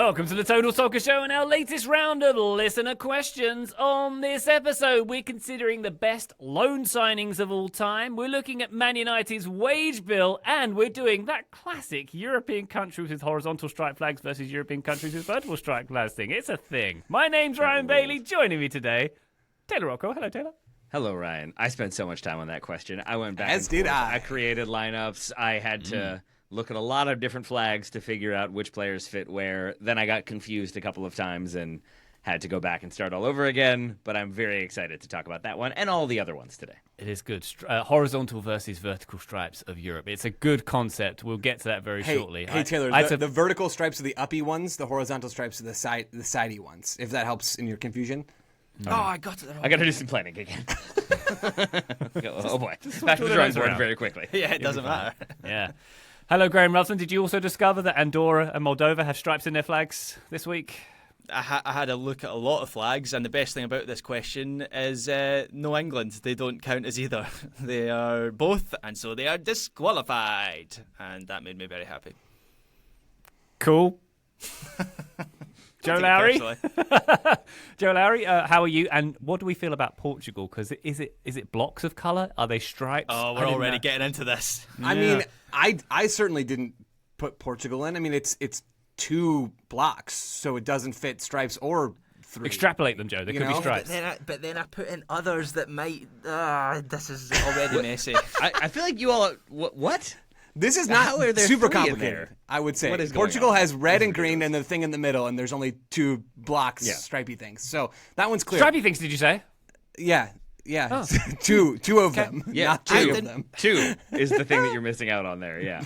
Welcome to the Total Soccer Show and our latest round of listener questions. On this episode, we're considering the best loan signings of all time. We're looking at Man United's wage bill, and we're doing that classic European countries with horizontal stripe flags versus European countries with vertical stripe flags thing. It's a thing. My name's Ryan Bailey. Joining me today, Taylor Rocco. Hello, Taylor. Hello, Ryan. I spent so much time on that question. I went back As did I. I created lineups. I had to look at a lot of different flags to figure out which players fit where. Then I got confused a couple of times and had to go back and start all over again. But I'm very excited to talk about that one and all the other ones today. It is good. Horizontal versus vertical stripes of Europe. It's a good concept. We'll get to that very shortly. Hey, Taylor, the vertical stripes are the uppy ones, the horizontal stripes are the sidey ones, if that helps in your confusion. Oh, I got it. I got to do some planning again. Oh, boy. Back to the drawing board very quickly. Yeah, it doesn't matter. Yeah. Hello, Graham Russell. Did you also discover that Andorra and Moldova have stripes in their flags this week? I had a look at a lot of flags, and the best thing about this question is no England. They don't count as either. They are both, and so they are disqualified. And that made me very happy. Cool. Joe Lowry. Joe Lowry, how are you? And what do we feel about Portugal? Because is it blocks of colour? Are they stripes? Oh, we're already getting into this. I mean, I certainly didn't put Portugal in. I mean, it's two blocks, so it doesn't fit stripes or three. Extrapolate them, Joe. They could be stripes. But then I put in others that might... this is already messy. I feel like you all... What? This is not super complicated, I would say. Portugal has red and green and the thing in the middle, and there's only two blocks, stripy things. So that one's clear. Stripy things, did you say? Yeah. Oh. two of them. Yeah, not two of them. Two is the thing that you're missing out on there, yeah.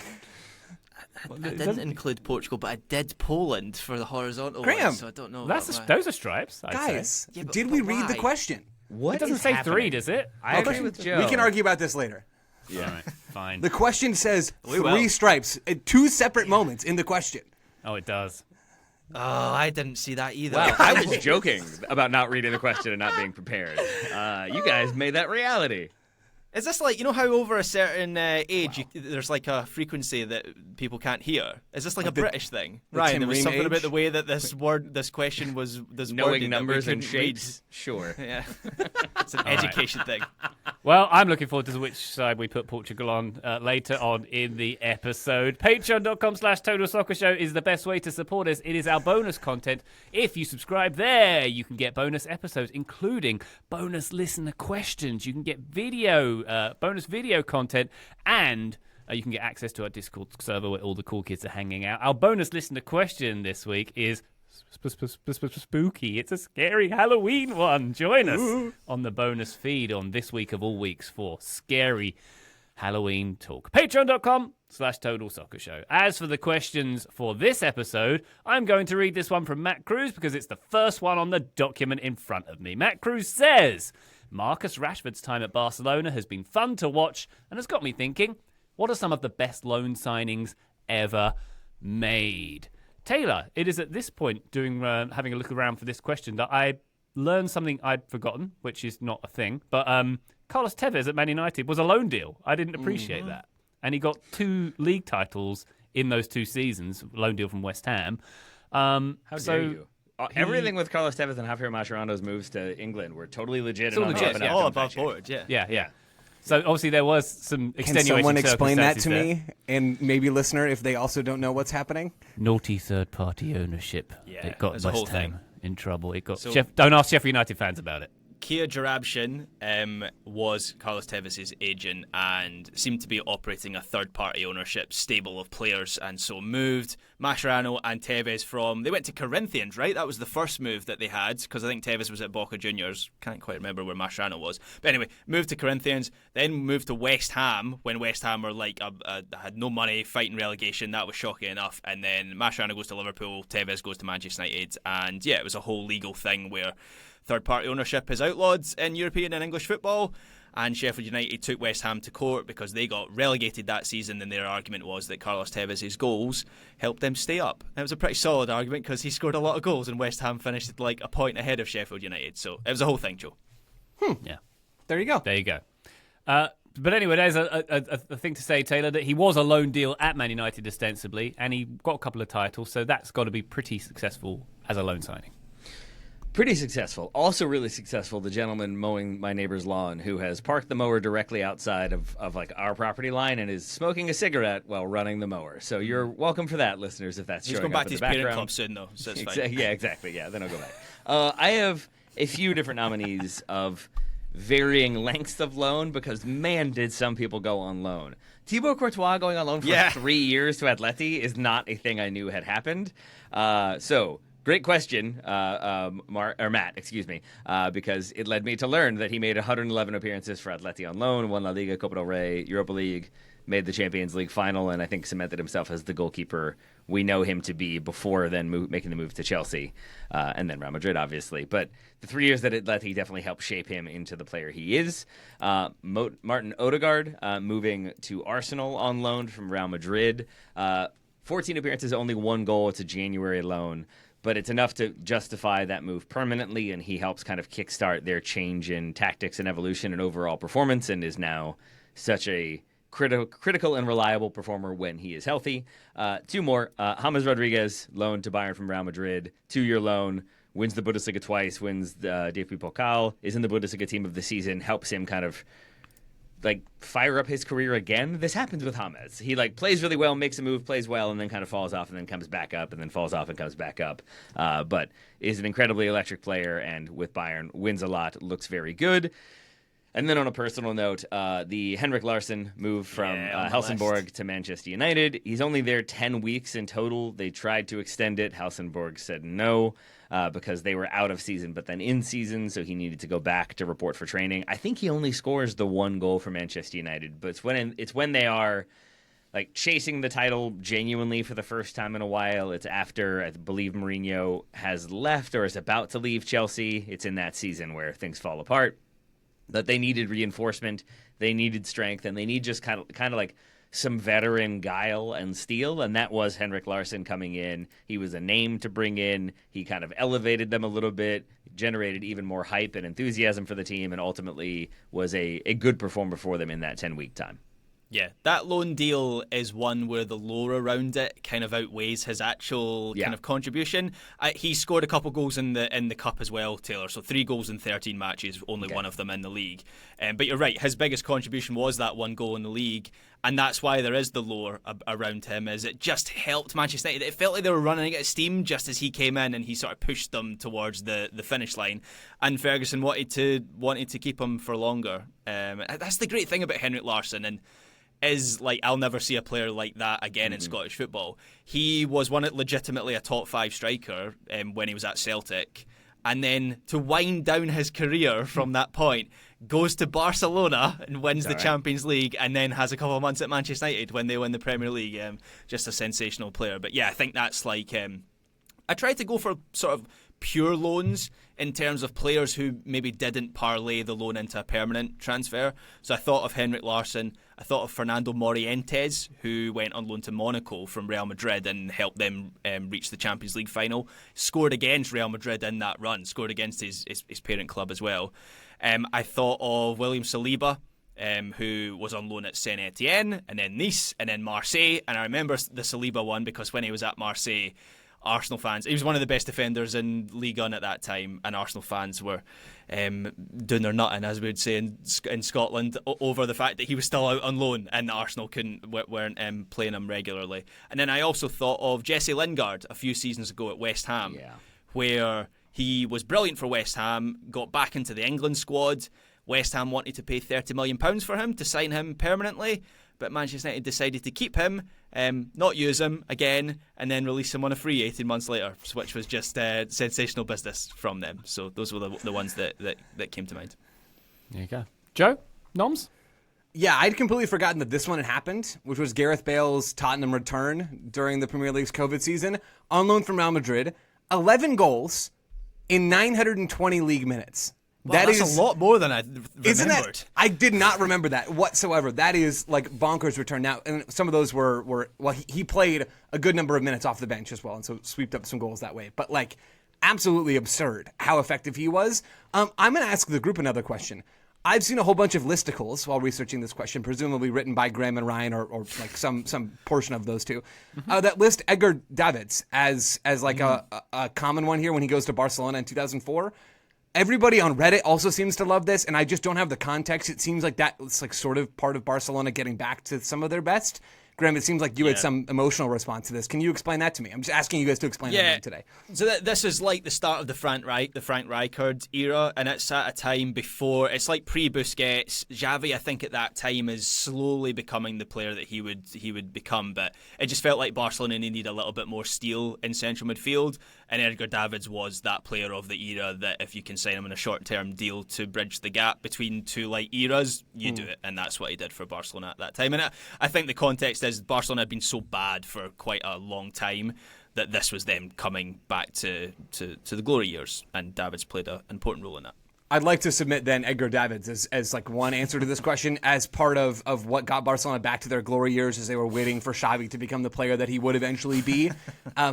I didn't include Portugal, but I did Poland for the horizontal Graham, one, so I don't know. Those are stripes, I'd Guys, say. Yeah, did we read the question? What It doesn't say happening? 3, does it? I agree with Joe. We can argue about this later. Yeah. All right, fine. The question says 3 stripes at 2 separate moments in the question. Oh, it does. Oh, I didn't see that either. Wow, I was joking about not reading the question and not being prepared. You guys made that reality. Is this like, you know how over a certain age there's like a frequency that people can't hear? Is this like a British thing? Right, there was something age? about the way that this question was Knowing worded numbers that we and couldn't read. shapes, sure. Yeah, it's an education thing. Well, I'm looking forward to which side we put Portugal on later on in the episode. Patreon.com/Total Soccer Show is the best way to support us. It is our bonus content. If you subscribe there, you can get bonus episodes, including bonus listener questions. You can get bonus video content, and you can get access to our Discord server where all the cool kids are hanging out. Our bonus listener question this week is spooky. It's a scary Halloween one. Join us on the bonus feed on this week of all weeks for scary Halloween talk. Patreon.com/Total Soccer Show. As for the questions for this episode, I'm going to read this one from Matt Cruz because it's the first one on the document in front of me. Matt Cruz says, Marcus Rashford's time at Barcelona has been fun to watch and has got me thinking, what are some of the best loan signings ever made? Taylor, it is at this point, having a look around for this question, that I learned something I'd forgotten, which is not a thing. But Carlos Tevez at Man United was a loan deal. I didn't appreciate that. And he got 2 league titles in those 2 seasons, loan deal from West Ham. How dare you? Everything with Carlos Tevez and Javier Mascherano's moves to England were totally legit. All legit, Yeah, all above board, yeah. Yeah. So obviously there was some Can extenuating someone explain that to circumstances me and maybe listener if they also don't know what's happening? Naughty third-party ownership. Yeah, It got there's a whole West Ham thing. in trouble. It got So- Don't ask Sheffield United fans about it. Kia Jarabshin was Carlos Tevez' agent and seemed to be operating a third-party ownership stable of players, and so moved Mascherano and Tevez they went to Corinthians, right? That was the first move that they had, because I think Tevez was at Boca Juniors. Can't quite remember where Mascherano was. But anyway, moved to Corinthians, then moved to West Ham when West Ham were like had no money, fighting relegation. That was shocking enough. And then Mascherano goes to Liverpool, Tevez goes to Manchester United, and yeah, it was a whole legal thing where third-party ownership is outlawed in European and English football, and Sheffield United took West Ham to court because they got relegated that season, and their argument was that Carlos Tevez' goals helped them stay up. And it was a pretty solid argument because he scored a lot of goals, and West Ham finished like a point ahead of Sheffield United. So it was a whole thing, Joe. Yeah. There you go. There you go. But anyway, there's a thing to say, Taylor, that he was a loan deal at Man United ostensibly, and he got a couple of titles, so that's got to be pretty successful as a loan signing. Pretty successful. Also really successful, the gentleman mowing my neighbor's lawn who has parked the mower directly outside of like our property line and is smoking a cigarette while running the mower. So you're welcome for that, listeners, if that's He's showing going back up to in his the background. parent club soon, though, so it's fine. Yeah, exactly. Yeah, then I'll go back. I have a few different nominees of varying lengths of loan because, man, did some people go on loan. Thibaut Courtois going on loan for 3 years to Atleti is not a thing I knew had happened. So... Great question, Matt, because it led me to learn that he made 111 appearances for Atleti on loan, won La Liga, Copa del Rey, Europa League, made the Champions League final, and I think cemented himself as the goalkeeper we know him to be before then making the move to Chelsea and then Real Madrid, obviously. But the 3 years that Atleti definitely helped shape him into the player he is. Martin Odegaard moving to Arsenal on loan from Real Madrid. 14 appearances, only 1 goal. It's a January loan. But it's enough to justify that move permanently, and he helps kind of kickstart their change in tactics and evolution and overall performance and is now such a critical and reliable performer when he is healthy. 2 more. James Rodriguez, loaned to Bayern from Real Madrid, 2-year loan, wins the Bundesliga twice, wins the DFB Pokal, is in the Bundesliga team of the season, helps him kind of fire up his career again. This happens with James. He plays really well, makes a move, plays well, and then kind of falls off and then comes back up and then falls off and comes back up. But is an incredibly electric player and with Bayern wins a lot, looks very good. And then on a personal note, the Henrik Larsson move from Helsingborg to Manchester United. He's only there 10 weeks in total. They tried to extend it. Helsingborg said no because they were out of season, but then in season, so he needed to go back to report for training. I think he only scores the 1 goal for Manchester United, but it's when they are chasing the title genuinely for the first time in a while. It's after, I believe, Mourinho has left or is about to leave Chelsea. It's in that season where things fall apart. That they needed reinforcement, they needed strength, and they need just kind of some veteran guile and steel, and that was Henrik Larsson coming in. He was a name to bring in. He kind of elevated them a little bit, generated even more hype and enthusiasm for the team, and ultimately was a good performer for them in that 10-week time. Yeah, that loan deal is one where the lore around it kind of outweighs his actual kind of contribution. He scored a couple goals in the cup as well, Taylor. So 3 goals in 13 matches, only one of them in the league. But you're right, his biggest contribution was that 1 goal in the league, and that's why there is the lore around him. Is it just helped Manchester United? It felt like they were running out of steam just as he came in, and he sort of pushed them towards the finish line. And Ferguson wanted to keep him for longer. That's the great thing about Henrik Larsson, and is I'll never see a player like that again in Scottish football. He was legitimately a top 5 striker when he was at Celtic, and then to wind down his career from that point, goes to Barcelona and wins the Champions League, and then has a couple of months at Manchester United when they win the Premier League. Just a sensational player. But yeah, I think that's I tried to go for sort of pure loans in terms of players who maybe didn't parlay the loan into a permanent transfer. So I thought of Henrik Larsson. I thought of Fernando Morientes, who went on loan to Monaco from Real Madrid and helped them reach the Champions League final. Scored against Real Madrid in that run. Scored against his parent club as well. I thought of William Saliba, who was on loan at Saint Etienne, and then Nice, and then Marseille. And I remember the Saliba one because when he was at Marseille, Arsenal fans, he was one of the best defenders in Ligue 1 at that time, and Arsenal fans were doing their nutting, as we would say in Scotland, over the fact that he was still out on loan and Arsenal weren't playing him regularly. And then I also thought of Jesse Lingard a few seasons ago at West Ham, where he was brilliant for West Ham, got back into the England squad. West Ham wanted to pay £30 million for him to sign him permanently, but Manchester United decided to keep him, not use him again, and then release him on a free 18 months later, which was just sensational business from them. So those were the ones that came to mind. There you go. Joe? Noms? Yeah, I'd completely forgotten that this one had happened, which was Gareth Bale's Tottenham return during the Premier League's COVID season, on loan from Real Madrid, 11 goals in 920 league minutes. Wow, that's a lot more than I remembered. Isn't that? I did not remember that whatsoever. That is bonkers return. Now, and some of those were he played a good number of minutes off the bench as well, and so sweeped up some goals that way. But absolutely absurd how effective he was. I'm going to ask the group another question. I've seen a whole bunch of listicles while researching this question, presumably written by Graham and Ryan or like some portion of those two, that list Edgar Davids as like a common one here when he goes to Barcelona in 2004. Everybody on Reddit also seems to love this, and I just don't have the context. It seems like that's like sort of part of Barcelona getting back to some of their best. Graham, it seems like you had some emotional response to this. Can you explain that to me? I'm just asking you guys to explain it today. So this is like the start of the Frank Rijkaard era, and it's at a time before, it's like pre-Busquets. Xavi, I think at that time, is slowly becoming the player that he would become, but it just felt like Barcelona needed a little bit more steel in central midfield, and Edgar Davids was that player of the era that if you can sign him in a short-term deal to bridge the gap between two like eras, you do it, and that's what he did for Barcelona at that time. And I think the context is Barcelona had been so bad for quite a long time that this was them coming back to the glory years, and Davids played an important role in that. I'd like to submit then Edgar Davids as like one answer to this question as part of what got Barcelona back to their glory years as they were waiting for Xavi to become the player that he would eventually be.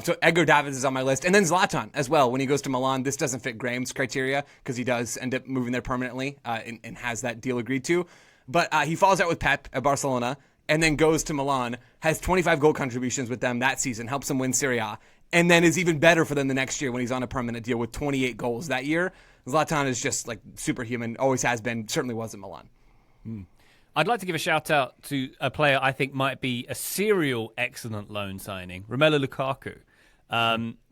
So Edgar Davids is on my list. And then Zlatan as well. When he goes to Milan, this doesn't fit Graham's criteria because he does end up moving there permanently and has that deal agreed to. But he falls out with Pep at Barcelona and then goes to Milan, has 25 goal contributions with them that season, helps them win Serie A, and then is even better for them the next year when he's on a permanent deal with 28 goals that year. Zlatan is just like superhuman, always has been, certainly was at Milan. I'd like to give a shout out to a player I think might be a serial excellent loan signing, Romelu Lukaku.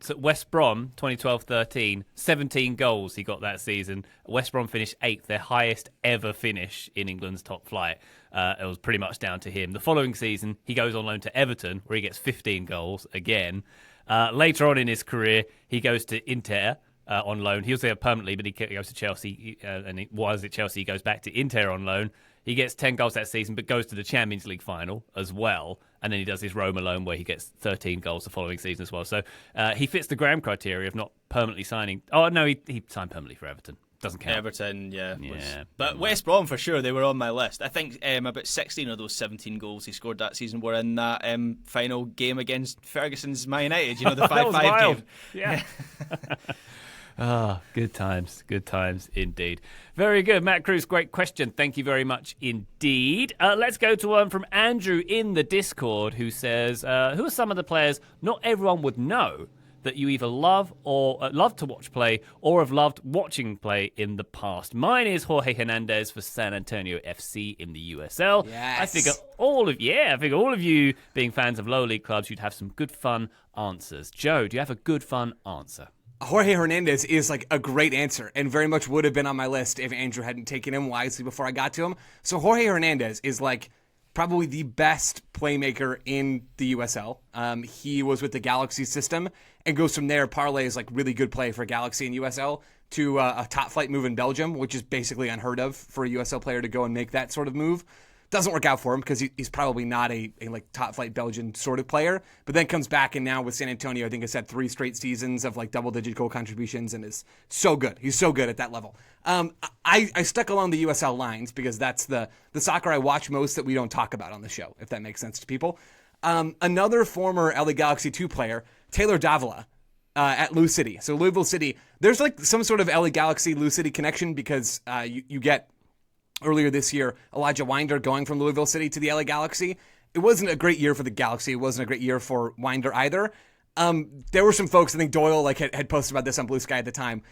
So West Brom, 2012-13, 17 goals he got that season. West Brom finished 8th, their highest ever finish in England's top flight. It was pretty much down to him. The following season, he goes on loan to Everton, where he gets 15 goals again. Later on in his career, he goes to Inter on loan. He was there permanently, but he goes to Chelsea, and he was at Chelsea. He goes back to Inter on loan. He gets 10 goals that season, but goes to the Champions League final as well. And then he does his Roma loan where he gets 13 goals the following season as well. So he fits the Graham criteria of not permanently signing. Oh, no, he signed permanently for Everton. Doesn't count. Everton, but West Brom, for sure, they were on my list. I think about 16 of those 17 goals he scored that season were in that final game against Ferguson's Man United. You know, the 5-5 game. Yeah. Good times indeed. Very good. Matt Cruz, great question. Thank you very much indeed. Let's go to one from Andrew in the Discord who says, who are some of the players not everyone would know that you either love or love to watch play or have loved watching play in the past? Mine is Jorge Hernandez for San Antonio FC in the USL. Yes. I figure all of you being fans of lower league clubs, you'd have some good fun answers. Joe, do you have a good fun answer? Jorge Hernandez is like a great answer and very much would have been on my list if Andrew hadn't taken him wisely before I got to him. So Jorge Hernandez is like probably the best playmaker in the USL. He was with the Galaxy system and goes from there, parlays like really good play for Galaxy and USL to a top flight move in Belgium, which is basically unheard of for a USL player to go and make that sort of move. Doesn't work out for him because he's probably not a like top flight Belgian sort of player, but then comes back and now with San Antonio, I think has had 3 straight seasons of like double-digit goal contributions and is so good. He's so good at that level. I stuck along the USL lines because that's the soccer I watch most that we don't talk about on the show, if that makes sense to people. Another former LA Galaxy 2 player, Taylor Davila, at Lou City. So Louisville City, there's like some sort of LA Galaxy Lou City connection because you get earlier this year, Elijah Winder going from Louisville City to the LA Galaxy. It wasn't a great year for the Galaxy. It wasn't a great year for Winder either. There were some folks, I think Doyle had posted about this on Blue Sky at the time.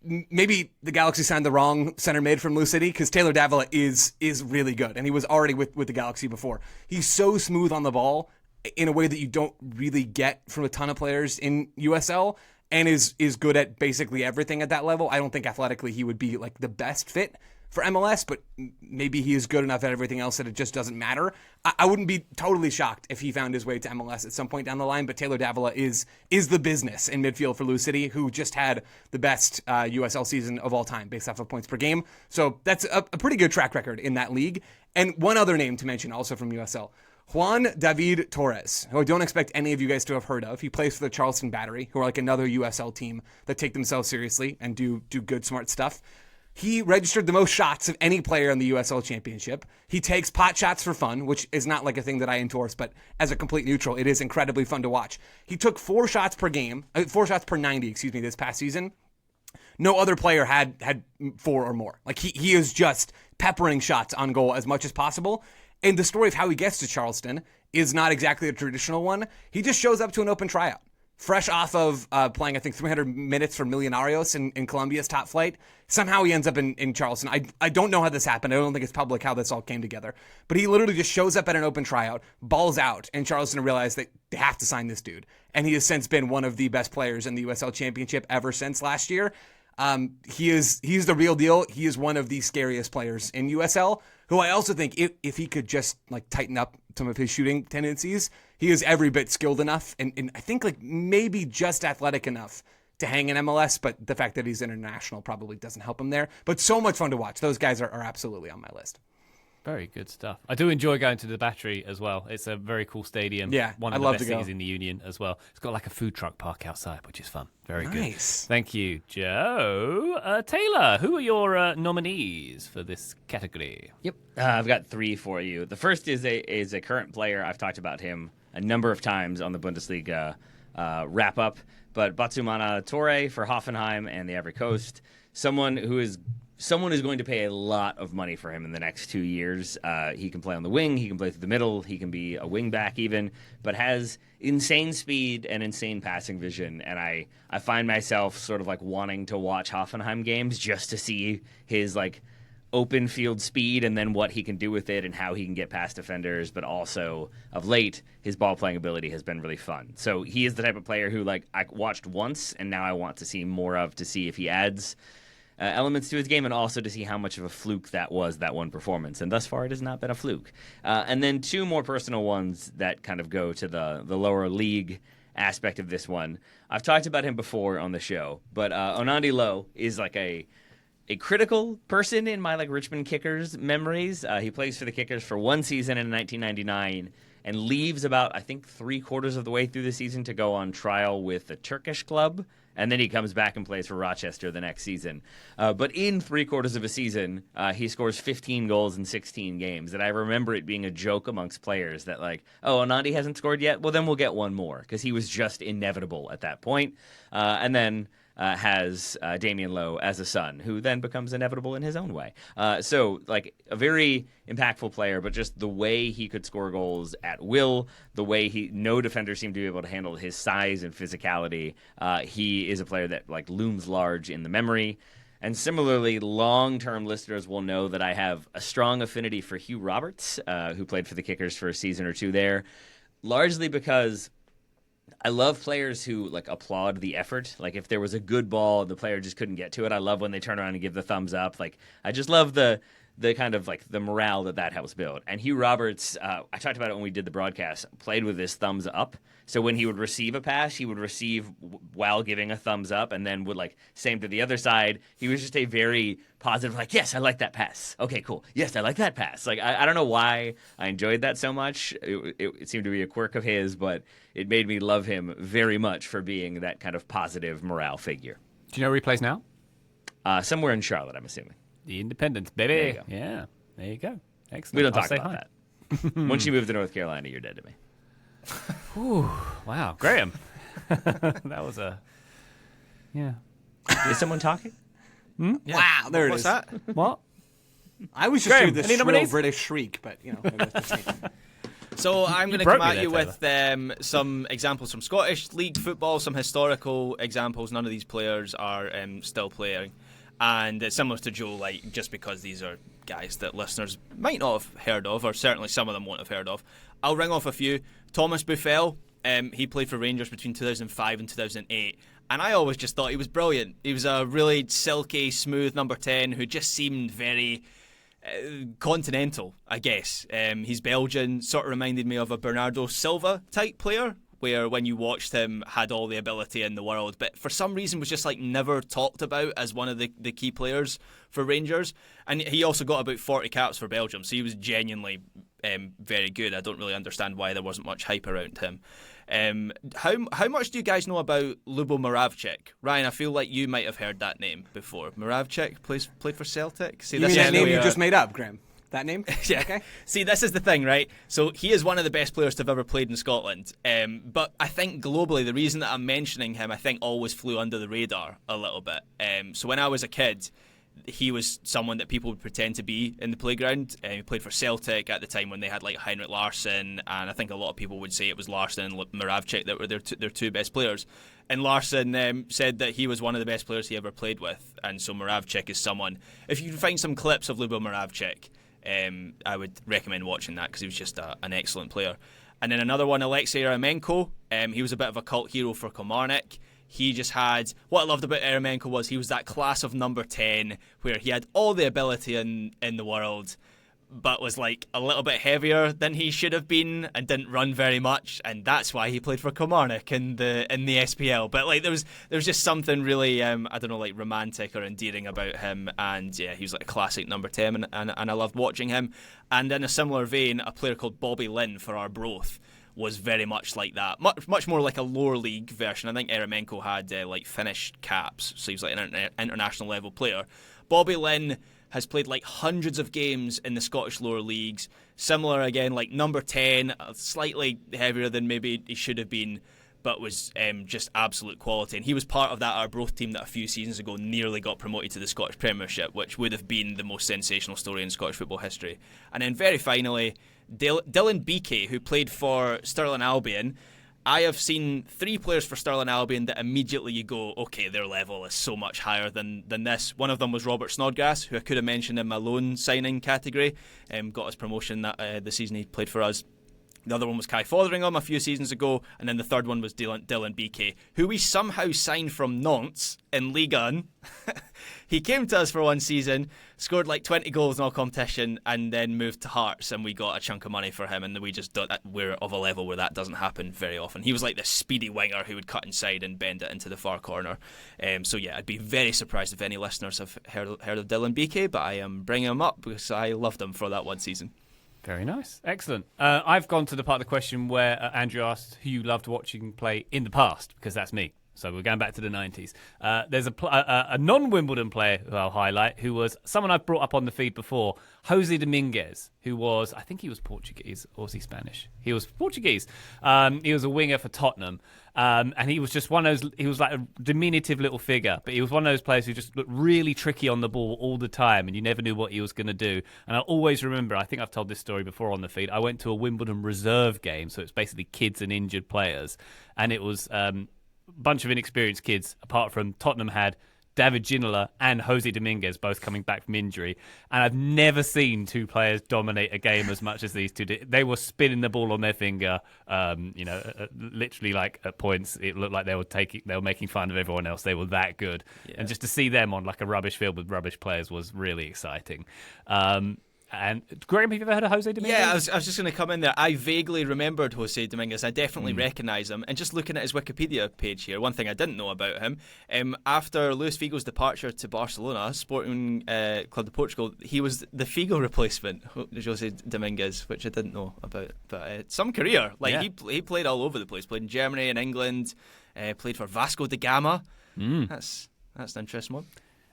Maybe the Galaxy signed the wrong center mid from Lou City because Taylor Davila is really good, and he was already with the Galaxy before. He's so smooth on the ball in a way that you don't really get from a ton of players in USL, and is good at basically everything at that level. I don't think athletically he would be like the best fit for MLS, but maybe he is good enough at everything else that it just doesn't matter. I wouldn't be totally shocked if he found his way to MLS at some point down the line, but Taylor Davila is the business in midfield for Lou City, who just had the best USL season of all time based off of points per game. So that's a pretty good track record in that league. And one other name to mention also from USL, Juan David Torres, who I don't expect any of you guys to have heard of. He plays for the Charleston Battery, who are like another USL team that take themselves seriously and do good, smart stuff. He registered the most shots of any player in the USL Championship. He takes pot shots for fun, which is not like a thing that I endorse, but as a complete neutral, it is incredibly fun to watch. He took 4 shots per 90, this past season, No other player had 4 or more. Like he is just peppering shots on goal as much as possible. And the story of how he gets to Charleston is not exactly a traditional one. He just shows up to an open tryout. Fresh off of playing, I think, 300 minutes for Millonarios in Colombia's top flight. Somehow he ends up in Charleston. I don't know how this happened. I don't think it's public how this all came together. But he literally just shows up at an open tryout, balls out, and Charleston realized that they have to sign this dude. And he has since been one of the best players in the USL Championship ever since last year. He's the real deal. He is one of the scariest players in USL, who I also think if he could just like tighten up some of his shooting tendencies, he is every bit skilled enough and I think like maybe just athletic enough to hang in MLS, but the fact that he's international probably doesn't help him there. But so much fun to watch. Those guys are absolutely on my list. Very good stuff. I do enjoy going to the Battery as well. It's a very cool stadium. Yeah, one of the best things in the Union as well. It's got like a food truck park outside, which is fun. Very nice. Good. Thank you, Joe. Taylor, who are your nominees for this category? Yep, I've got 3 for you. The first is a current player. I've talked about him a number of times on the Bundesliga wrap up, but Batsumana Torre for Hoffenheim and the Ivory Coast. Someone who's going to pay a lot of money for him in the next 2 years. He can play on the wing, he can play through the middle, he can be a wing back even, but has insane speed and insane passing vision. And I find myself sort of like wanting to watch Hoffenheim games just to see his like open field speed and then what he can do with it and how he can get past defenders. But also of late, his ball playing ability has been really fun. So he is the type of player who like I watched once and now I want to see more of, to see if he adds elements to his game and also to see how much of a fluke that was, that one performance. And thus far, it has not been a fluke. And then 2 more personal ones that kind of go to the lower league aspect of this one. I've talked about him before on the show, but Onandi Lowe is like a critical person in my like Richmond Kickers memories. He plays for the Kickers for 1 season in 1999 and leaves about, I think, 3/4 of the way through the season to go on trial with the Turkish club. And then he comes back and plays for Rochester the next season. But in 3/4 of a season, he scores 15 goals in 16 games. And I remember it being a joke amongst players that like, oh, Onandi hasn't scored yet? Well, then we'll get one more, because he was just inevitable at that point. And then has Damian Lowe as a son, who then becomes inevitable in his own way. So, like, a very impactful player, but just the way he could score goals at will, the way no defender seemed to be able to handle his size and physicality. He is a player that, like, looms large in the memory. And similarly, long-term listeners will know that I have a strong affinity for Hugh Roberts, who played for the Kickers for a season or 2 there, largely because I love players who like applaud the effort. Like if there was a good ball, the player just couldn't get to it. I love when they turn around and give the thumbs up. Like I just love the kind of like the morale that helps build. And Hugh Roberts, I talked about it when we did the broadcast, played with his thumbs up. So when he would receive a pass, he would receive while giving a thumbs up, and then would like same to the other side. He was just a very positive, like, yes, I like that pass. Okay, cool. Yes, I like that pass. Like I don't know why I enjoyed that so much. It seemed to be a quirk of his, but it made me love him very much for being that kind of positive morale figure. Do you know where he plays now? Somewhere in Charlotte, I'm assuming. The Independence, baby. There you go. Yeah, there you go. Excellent. We don't talk I'll about that. Once you move to North Carolina, you're dead to me. Whew, wow, Graham. That was yeah. Is someone talking? Yeah. Wow, there What's it is. that? What? I was just Graham, doing this any shrill nominees? British shriek, but you know. Maybe that's just me. So I'm going to broke come me at you there, with some examples from Scottish League football, some historical examples. None of these players are still playing. And it's similar to Joe, like just because these are guys that listeners might not have heard of, or certainly some of them won't have heard of. I'll ring off a few. Thomas Buffel, he played for Rangers between 2005 and 2008. And I always just thought he was brilliant. He was a really silky, smooth number 10 who just seemed very continental, I guess. He's Belgian, sort of reminded me of a Bernardo Silva type player, where when you watched him had all the ability in the world, but for some reason was just like never talked about as one of the key players for Rangers. And he also got about 40 caps for Belgium, so he was genuinely very good. I don't really understand why there wasn't much hype around him. How much do you guys know about Lubo Moravcik? Ryan, I feel like you might have heard that name before. Moravcik played for Celtic. See, You mean that name you just made up, Graham? That name? Yeah. Okay. See, this is the thing, right? So he is one of the best players to have ever played in Scotland. But I think globally, the reason that I'm mentioning him, I think always flew under the radar a little bit. So when I was a kid, he was someone that people would pretend to be in the playground. He played for Celtic at the time when they had like Heinrich Larsson, and I think a lot of people would say it was Larsson and Moravcik that were their two best players. And Larsson said that he was one of the best players he ever played with, and so Moravcik is someone. If you can find some clips of Lubo Moravcik, I would recommend watching that because he was just an excellent player. And then another one, Alexei Eremenko. He was a bit of a cult hero for Kilmarnock. He just had, what I loved about Eremenko was he was that class of number 10 where he had all the ability in the world, but was like a little bit heavier than he should have been and didn't run very much, and that's why he played for Kilmarnock in the SPL. But like there was just something really I don't know, like romantic or endearing about him, and yeah, he was like a classic number 10, and I loved watching him. And in a similar vein, a player called Bobby Lynn for Arbroath was very much like that, much more like a lower league version. I think Eremenko had like Finnish caps, so he was like an international level player. Bobby Lynn has played like hundreds of games in the Scottish lower leagues. Similar again, like number 10, slightly heavier than maybe he should have been, but was just absolute quality. And he was part of that Arbroath team that a few seasons ago nearly got promoted to the Scottish Premiership, which would have been the most sensational story in Scottish football history. And then very finally, Dylan Beakey, who played for Stirling Albion. I have seen 3 players for Stirling Albion that immediately you go, okay, their level is so much higher than this. One of them was Robert Snodgrass, who I could have mentioned in my loan signing category. Got his promotion that the season he played for us. The other one was Kai Fotheringham a few seasons ago, and then the third one was Dylan Beakey, who we somehow signed from Nantes in Ligue 1. He came to us for one season, scored like 20 goals in all competition, and then moved to Hearts, and we got a chunk of money for him, and we just thought that we're of a level where that doesn't happen very often. He was like this speedy winger who would cut inside and bend it into the far corner. So yeah, I'd be very surprised if any listeners have heard of Dylan Beakey, but I am bringing him up because I loved him for that one season. Very nice. Excellent. I've gone to the part of the question where Andrew asked who you loved watching play in the past, because that's me. So we're going back to the 90s. There's a non-Wimbledon player who I'll highlight, who was someone I've brought up on the feed before, Jose Dominguez, who was, I think he was Portuguese, or was he Spanish? He was Portuguese. He was a winger for Tottenham. And he was just one of those, he was like a diminutive little figure, but he was one of those players who just looked really tricky on the ball all the time, and you never knew what he was going to do. And I always remember, I think I've told this story before on the feed, I went to a Wimbledon reserve game, so it's basically kids and injured players, and it was a bunch of inexperienced kids, apart from Tottenham had David Ginola and Jose Dominguez both coming back from injury. And I've never seen two players dominate a game as much as these two did. They were spinning the ball on their finger, literally like at points. It looked like they were making fun of everyone else. They were that good. Yeah. And just to see them on like a rubbish field with rubbish players was really exciting. And Graham, have you ever heard of Jose Dominguez? Yeah, I was just going to come in there. I vaguely remembered Jose Dominguez. I definitely recognise him. And just looking at his Wikipedia page here, one thing I didn't know about him, after Luis Figo's departure to Barcelona, Sporting Club de Portugal, he was the Figo replacement, Jose Dominguez, which I didn't know about. But some career. He played all over the place. Played in Germany and England, played for Vasco da Gama. That's an interesting one.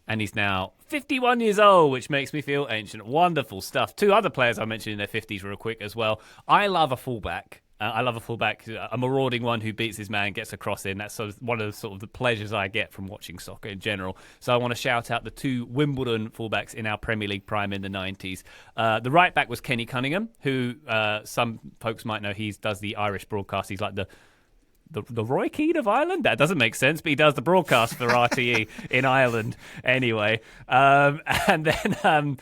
And he's now 51 years old, which makes me feel ancient. Wonderful stuff. Two other players I mentioned in their 50s real quick as well. I love a fullback. A marauding one who beats his man, gets a cross in. That's one of the pleasures I get from watching soccer in general. So I want to shout out the two Wimbledon fullbacks in our Premier League prime in the 90s. The right back was Kenny Cunningham, who some folks might know he does the Irish broadcast. He's like the Roy Keane of Ireland? That doesn't make sense, but he does the broadcast for RTE in Ireland anyway. And then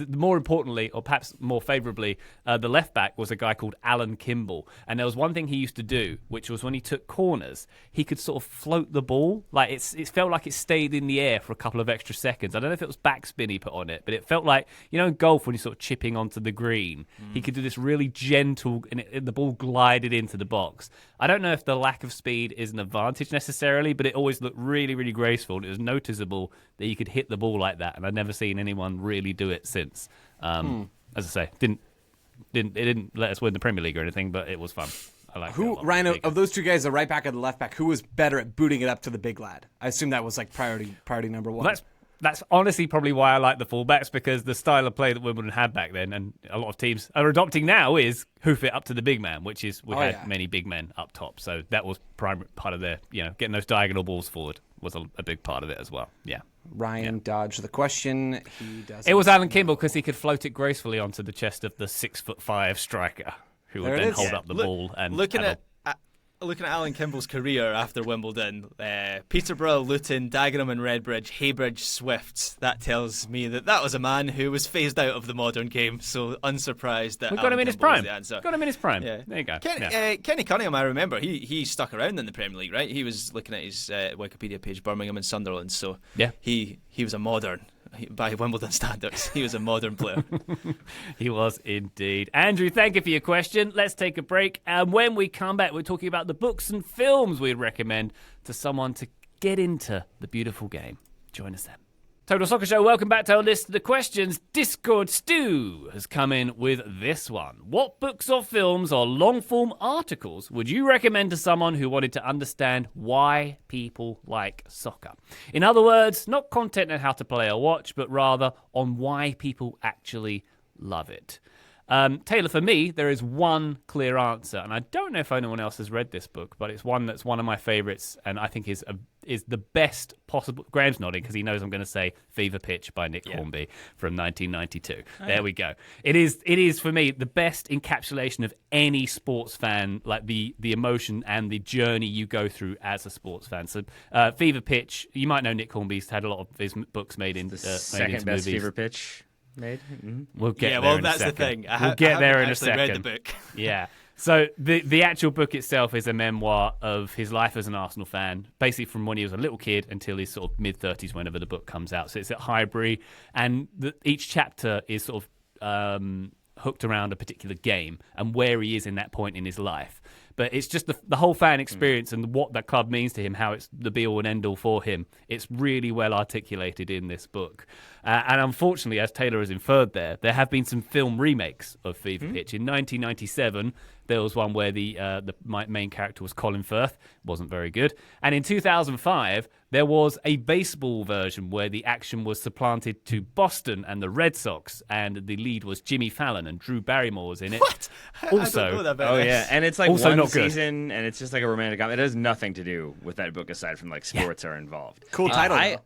more importantly, or perhaps more favourably, the left back was a guy called Alan Kimball. And there was one thing he used to do, which was when he took corners, he could sort of float the ball. Like it felt like it stayed in the air for a couple of extra seconds. I don't know if it was backspin he put on it, but it felt like, in golf when you're sort of chipping onto the green, he could do this really gentle, and the ball glided into the box. I don't know if the lack of speed is an advantage necessarily, but it always looked really, really graceful. And it was noticeable that you could hit the ball like that, and I've never seen anyone really do it since. As I say, it didn't let us win the Premier League or anything, but it was fun. I like who, Rhino, of those two guys, the right back and the left back, who was better at booting it up to the big lad? I assume that was like priority number one. Well, that's honestly probably why I like the fullbacks, because the style of play that Wimbledon had back then, and a lot of teams are adopting now, is hoof it up to the big man, which is we had many big men up top. So that was primary part of their, getting those diagonal balls forward was a big part of it as well. Yeah. Ryan dodged the question. He does. It was Alan Kimball, because he could float it gracefully onto the chest of the 6'5" striker, who would then hold up the ball and Looking at Alan Kimball's career after Wimbledon, Peterborough, Luton, Dagenham and Redbridge, Heybridge, Swifts, that tells me that was a man who was phased out of the modern game, so unsurprised that we got him in his prime. Got him in his prime. Yeah. There you go. Kenny Cunningham, I remember, he stuck around in the Premier League, right? He was looking at his Wikipedia page, Birmingham and Sunderland, so he was a modern. By Wimbledon standards, he was a modern player. He was indeed. Andrew, thank you for your question. Let's take a break. And when we come back, we're talking about the books and films we'd recommend to someone to get into the beautiful game. Join us then. Total Soccer Show, welcome back to our list of the questions. Discord Stu has come in with this one. What books or films or long-form articles would you recommend to someone who wanted to understand why people like soccer? In other words, not content on how to play or watch, but rather on why people actually love it. Taylor, for me, there is one clear answer, and I don't know if anyone else has read this book, but it's one that's one of my favourites, and I think is the best possible. Graham's nodding because he knows I'm going to say Fever Pitch by Nick Hornby from 1992. There we go. It is for me the best encapsulation of any sports fan, like the emotion and the journey you go through as a sports fan. So Fever Pitch, you might know Nick Hornby's had a lot of his books made in second best movies. Fever Pitch made. Mm-hmm. We'll get there in a second. That's the thing. We'll get there in a second. Read the book. Yeah. So the actual book itself is a memoir of his life as an Arsenal fan, basically from when he was a little kid until his sort of mid-30s, whenever the book comes out. So it's at Highbury, and each chapter is sort of hooked around a particular game and where he is in that point in his life. But it's just the whole fan experience and what that club means to him, how it's the be-all and end-all for him. It's really well articulated in this book. And unfortunately, as Taylor has inferred there have been some film remakes of Fever Pitch. In 1997, there was one where the main character was Colin Firth. Wasn't very good. And in 2005, there was a baseball version where the action was supplanted to Boston and the Red Sox, and the lead was Jimmy Fallon, and Drew Barrymore was in it. What? Also, I don't know that about this. And it's like Also one not good. season, and it's just like a romantic comedy. It has nothing to do with that book aside from like sports are involved. Cool title.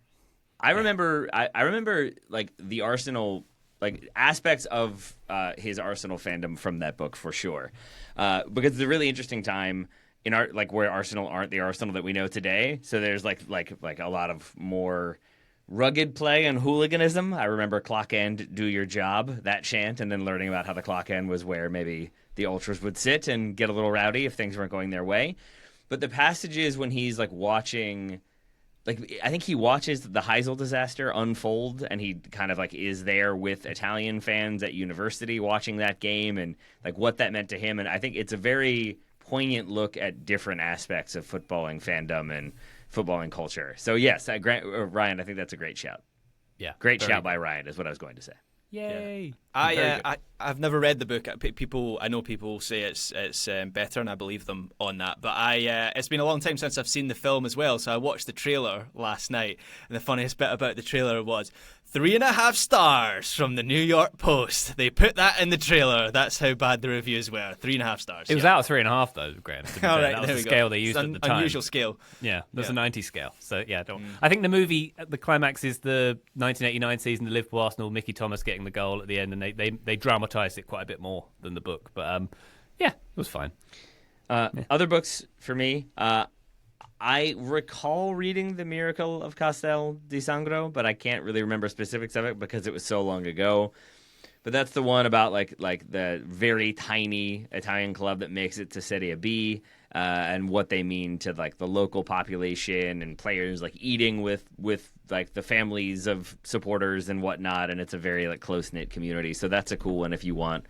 I remember like the Arsenal, like aspects of his Arsenal fandom from that book for sure, because it's a really interesting time in where Arsenal aren't the Arsenal that we know today. So there's like a lot of more rugged play and hooliganism. I remember Clock End, do your job, that chant, and then learning about how the Clock End was where maybe the ultras would sit and get a little rowdy if things weren't going their way. But the passages when he's like watching. Like, I think he watches the Heysel disaster unfold, and he kind of like is there with Italian fans at university watching that game and like what that meant to him. And I think it's a very poignant look at different aspects of footballing fandom and footballing culture. So yes, Ryan, I think that's a great shout. yeah, Great shout by Ryan is what I was going to say. Yay! I've never read the book. I know people say it's better, and I believe them on that. But it's been a long time since I've seen the film as well. So I watched the trailer last night, and the funniest bit about the trailer was 3.5 stars from the New York Post. They put that in the trailer. That's how bad the reviews were. 3.5 stars. It was out of 3.5 though, Graham. To be fair. That was the scale they used at the time. Unusual scale. Yeah, there's a 90 scale. So yeah, I think the movie, the climax is the 1989 season, the Liverpool Arsenal, Mickey Thomas getting the goal at the end, and they dramatised it quite a bit more than the book. But yeah, it was fine. Other books for me, I recall reading The Miracle of Castel di Sangro, but I can't really remember specifics of it because it was so long ago. But that's the one about like the very tiny Italian club that makes it to Serie B, and what they mean to like the local population and players, like eating with like the families of supporters and whatnot. And it's a very like close knit community. So that's a cool one if you want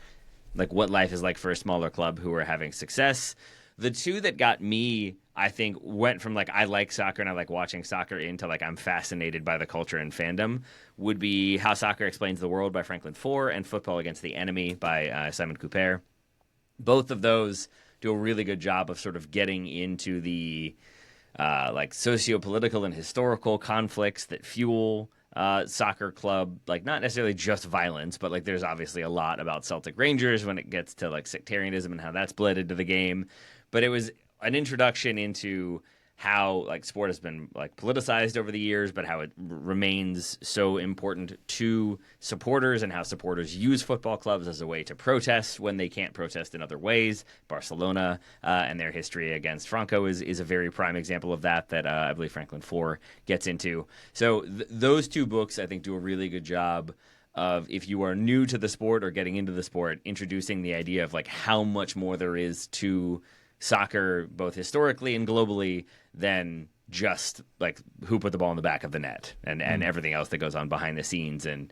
like what life is like for a smaller club who are having success. The two that got me, I think, went from like I like soccer and I like watching soccer into like I'm fascinated by the culture and fandom would be How Soccer Explains the World by Franklin Foer and Football Against the Enemy by Simon Couper. Both of those do a really good job of sort of getting into the like socio-political and historical conflicts that fuel soccer club, like not necessarily just violence, but like there's obviously a lot about Celtic Rangers when it gets to like sectarianism and how that's bled into the game. But it was an introduction into how like sport has been like politicized over the years, but how it remains so important to supporters and how supporters use football clubs as a way to protest when they can't protest in other ways. Barcelona and their history against Franco is a very prime example of that I believe Franklin Foer gets into. So those two books, I think, do a really good job of, if you are new to the sport or getting into the sport, introducing the idea of like how much more there is to soccer, both historically and globally, than just like who put the ball in the back of the net and everything else that goes on behind the scenes and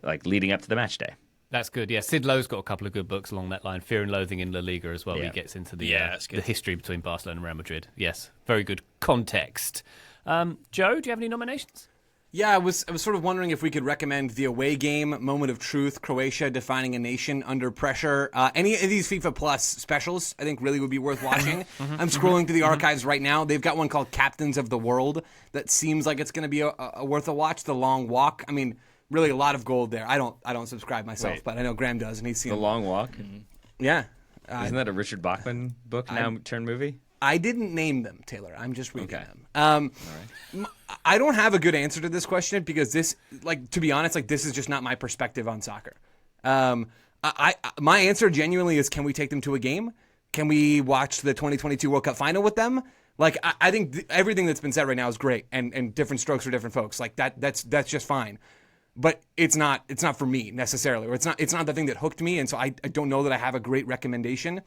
like leading up to the match day. That's good. Yeah, Sid Lowe's got a couple of good books along that line. Fear and Loathing in La Liga as well. Yeah. He gets into the good. history between Barcelona and Real Madrid. Yes, very good context. Joe, do you have any nominations? Yeah, I was sort of wondering if we could recommend The Away Game, Moment of Truth, Croatia Defining a Nation Under Pressure. Any of these FIFA Plus specials, I think, really would be worth watching. I'm scrolling through the archives right now. They've got one called Captains of the World that seems like it's going to be a worth a watch. The Long Walk. I mean, really a lot of gold there. I don't subscribe myself, but I know Graham does, and he's seen The Long Walk. Yeah. Isn't that a Richard Bachman book now turned movie? I didn't name them, Taylor. I'm just reading Okay. them. All right. I don't have a good answer to this question because this, like, to be honest, like, this is just not my perspective on soccer. My answer genuinely is, can we take them to a game? Can we watch the 2022 World Cup final with them? Like, I think everything that's been said right now is great, and different strokes for different folks. Like that's just fine. But it's not for me necessarily, or it's not the thing that hooked me, and so I don't know that I have a great recommendation.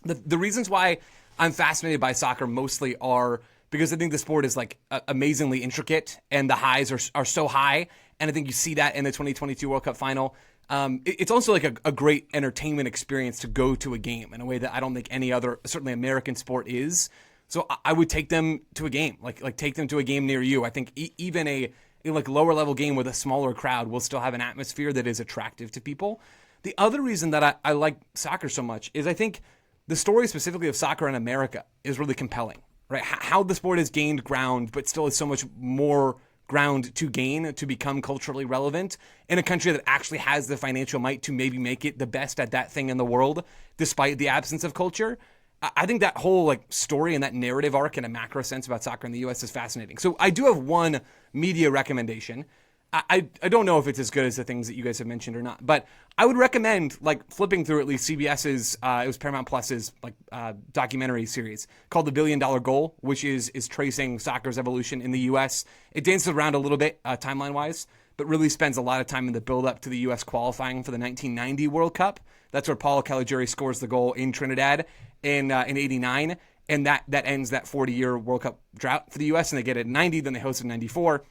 The reasons why I'm fascinated by soccer mostly are because I think the sport is like amazingly intricate, and the highs are so high, and I think you see that in the 2022 World Cup final. It's also like a great entertainment experience to go to a game in a way that I don't think any other, certainly American sport is. So I would take them to a game, like take them to a game near you. I think even a like lower level game with a smaller crowd will still have an atmosphere that is attractive to people. The other reason that I like soccer so much is I think the story specifically of soccer in America is really compelling, right? How the sport has gained ground, but still has so much more ground to gain to become culturally relevant in a country that actually has the financial might to maybe make it the best at that thing in the world, despite the absence of culture. I think that whole like story and that narrative arc in a macro sense about soccer in the U.S. is fascinating. So I do have one media recommendation. I don't know if it's as good as the things that you guys have mentioned or not, but I would recommend like flipping through at least CBS's, it was Paramount Plus's like documentary series called The $1 Billion Goal, which is tracing soccer's evolution in the U.S. It dances around a little bit timeline-wise, but really spends a lot of time in the build-up to the U.S. qualifying for the 1990 World Cup. That's where Paul Caligiuri scores the goal in Trinidad in '89, and that ends that 40-year World Cup drought for the U.S., and they get it in '90, then they host in '94.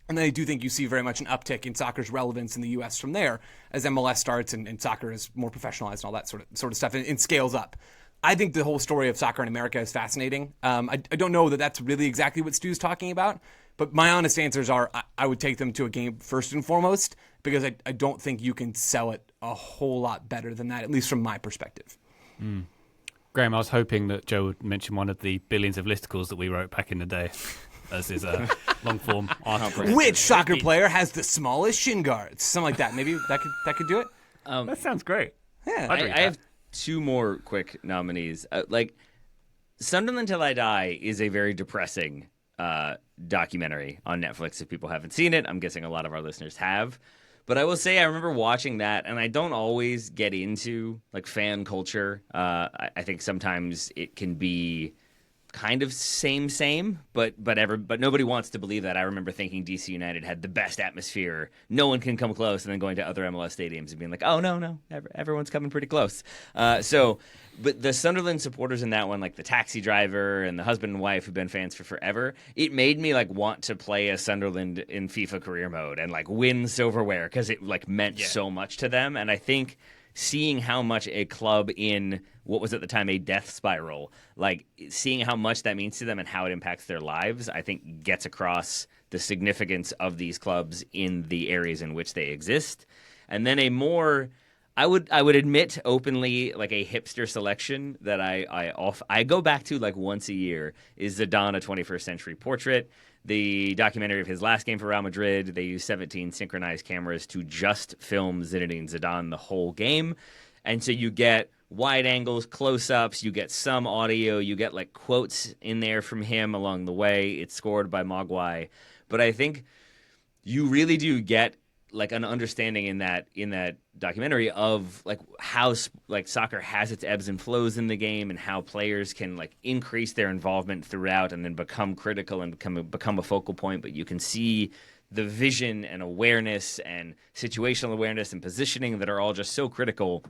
And then I do think you see very much an uptick in soccer's relevance in the U.S. from there as MLS starts and soccer is more professionalized and all that sort of stuff and scales up. I think the whole story of soccer in America is fascinating. I don't know that that's really exactly what Stu's talking about, but my honest answers are I would take them to a game first and foremost because I don't think you can sell it a whole lot better than that, at least from my perspective. Graham, I was hoping that Joe would mention one of the billions of listicles that we wrote back in the day as his long-form article. Which soccer player has the smallest shin guards? Something like that. Maybe that could do it. That sounds great. Yeah. I have two more quick nominees. Sunderland Till I Die is a very depressing documentary on Netflix. If people haven't seen it, I'm guessing a lot of our listeners have. But I will say I remember watching that, and I don't always get into like fan culture. I think sometimes it can be kind of same, but nobody wants to believe that. I remember thinking DC United had the best atmosphere. No one can come close, and then going to other MLS stadiums and being like, oh, no, everyone's coming pretty close. But the Sunderland supporters in that one, like the taxi driver and the husband and wife who've been fans for forever, it made me like want to play as Sunderland in FIFA career mode and like win silverware because it like meant so much to them. And I think seeing how much a club in what was at the time a death spiral, like seeing how much that means to them and how it impacts their lives, I think gets across the significance of these clubs in the areas in which they exist. And then a more I would admit openly, like a hipster selection that I go back to like once a year is Zidane, a 21st Century Portrait. The documentary of his last game for Real Madrid, they used 17 synchronized cameras to just film Zinedine Zidane the whole game. And so you get wide angles, close-ups, you get some audio, you get like quotes in there from him along the way. It's scored by Mogwai. But I think you really do get like an understanding in that documentary of like how like soccer has its ebbs and flows in the game, and how players can like increase their involvement throughout and then become critical and become a focal point. But you can see the vision and awareness and situational awareness and positioning that are all just so critical